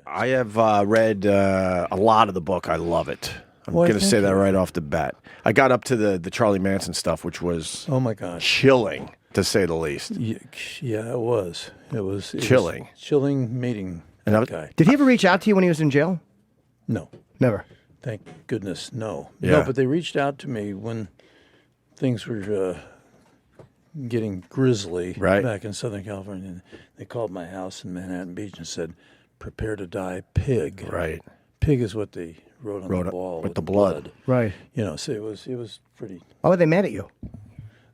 I have read a lot of the book. I love it. I'm going to say that right off the bat. I got up to the Charlie Manson stuff, which was oh my gosh, chilling to say the least. Yeah, it was. It was chilling. Chilling meeting that guy. Did he ever reach out to you when he was in jail? No, never. Thank goodness, no. Yeah. No, but they reached out to me when things were getting grisly back in Southern California. And they called my house in Manhattan Beach and said, "Prepare to die, pig." Right. Pig is what they wrote on the wall with the blood. Right. You know, so it was pretty. Why were they mad at you?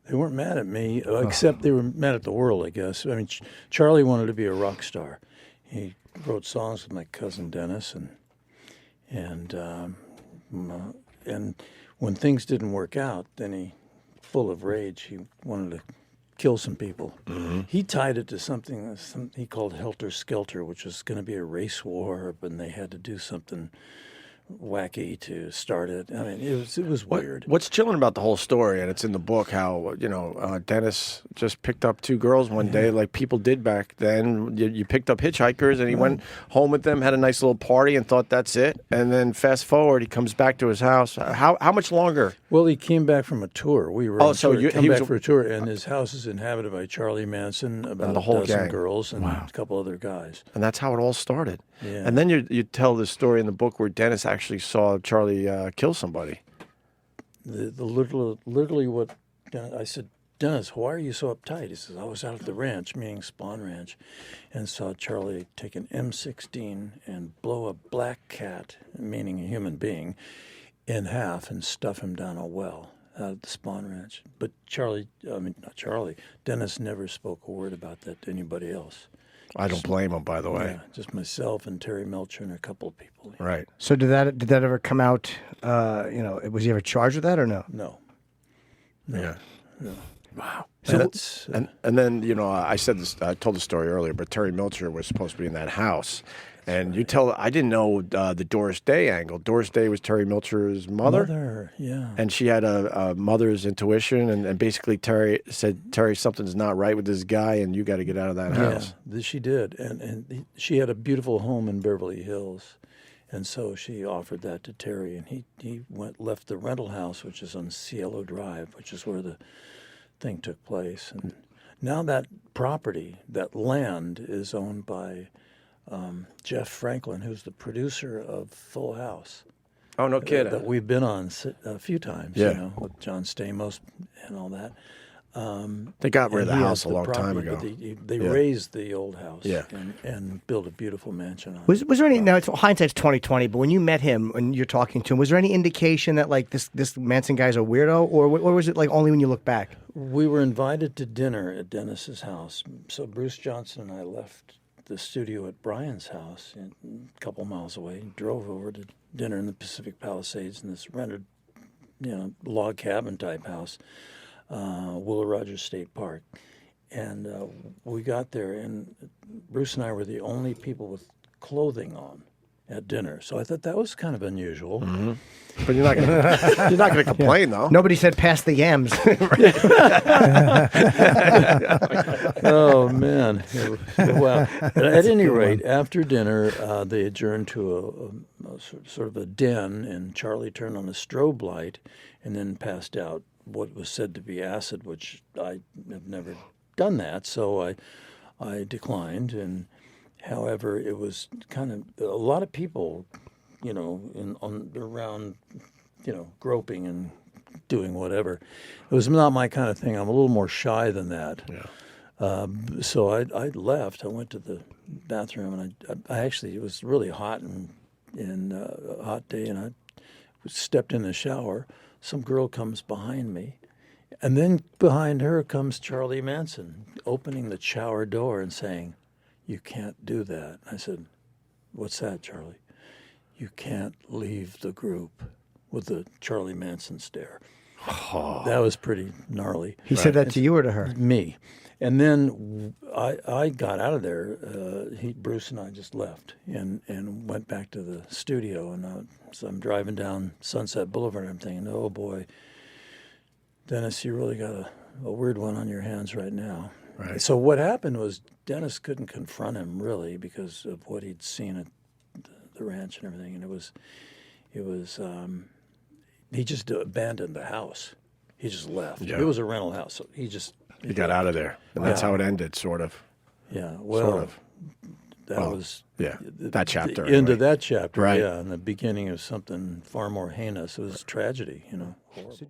They weren't mad at me, except they were mad at the world, I guess. I mean, Charlie wanted to be a rock star. He wrote songs with my cousin Dennis, and when things didn't work out, then he, full of rage, he wanted to kill some people. Mm-hmm. He tied it to something he called Helter Skelter, which was going to be a race war, and they had to do something wacky to start it. I mean, it was weird. What's chilling about the whole story, and it's in the book, how Dennis just picked up two girls one day, like people did back then. You picked up hitchhikers, and he went home with them, had a nice little party, and thought that's it. And then fast forward, he comes back to his house. How much longer? Well, he came back from a tour. We were he back for a tour, and his house is inhabited by Charlie Manson, about the whole a dozen gang. girls, and a couple other guys. And that's how it all started. Yeah. And then you tell the story in the book where Dennis actually saw Charlie kill somebody. Literally what I said, "Dennis, why are you so uptight?" He says, "I was out at the ranch, meaning Spahn Ranch, and saw Charlie take an M16 and blow a black cat, meaning a human being, in half and stuff him down a well out at the Spahn Ranch." But Dennis never spoke a word about that to anybody else. I don't blame him, by the way. Yeah, just myself and Terry Melcher and a couple of people. Right. So did that ever come out? Was he ever charged with that or no? No. Yeah. No. Wow. So and then I said this. I told the story earlier, but Terry Melcher was supposed to be in that house, and I didn't know the Doris Day angle. Doris Day was Terry Melcher's mother. Yeah. And she had a mother's intuition, and basically Terry said, "Terry, something's not right with this guy, and you got to get out of that house." Yeah, she did, and she had a beautiful home in Beverly Hills, and so she offered that to Terry, and he left the rental house, which is on Cielo Drive, which is where the thing took place, and now that property, that land, is owned by Jeff Franklin, who's the producer of Full House. Oh, no kidding. That we've been on a few times, with John Stamos and all that. They got rid of the house a long time ago. They raised the old house Yeah. and built a beautiful mansion on Was it. there any? Now, hindsight's 20/20, but when you met him and you're talking to him, was there any indication that like this Manson guy's a weirdo, or was it like only when you look back? We were invited to dinner at Dennis's house. So Bruce Johnson and I left the studio at Brian's house a couple miles away, drove over to dinner in the Pacific Palisades in this rented, log cabin type house, Willow Rogers State Park. And we got there, and Bruce and I were the only people with clothing on at dinner. So I thought that was kind of unusual. Mm-hmm. But you're not gonna complain though. Nobody said pass the yams. Oh man! Well, at any rate, after dinner, they adjourned to a sort of a den, and Charlie turned on a strobe light, and then passed out what was said to be acid, which I have never done that, so I declined. And however, it was kind of a lot of people, around, groping and doing whatever. It was not my kind of thing. I'm a little more shy than that. Yeah. So I left. I went to the bathroom, and I actually, it was really hot and a hot day, and I stepped in the shower. Some girl comes behind me, and then behind her comes Charlie Manson, opening the shower door and saying, "You can't do that." I said, "What's that, Charlie?" "You can't leave the group," with the Charlie Manson stare. Oh. That was pretty gnarly. He said that to you or to her? Me. And then I got out of there. Bruce and I just left and went back to the studio. And so I'm driving down Sunset Boulevard, and I'm thinking, oh boy, Dennis, you really got a weird one on your hands right now. Right. So what happened was Dennis couldn't confront him really because of what he'd seen at the ranch and everything, and it was he just abandoned the house. He just left. Yeah. It was a rental house, so he got out of there, and that's Yeah. how it ended, sort of. Yeah, well, Sort of. that Well, was yeah, that chapter, The end anyway. of that chapter, Right. yeah, and the beginning of something far more heinous. It was tragedy, you know. Horrible.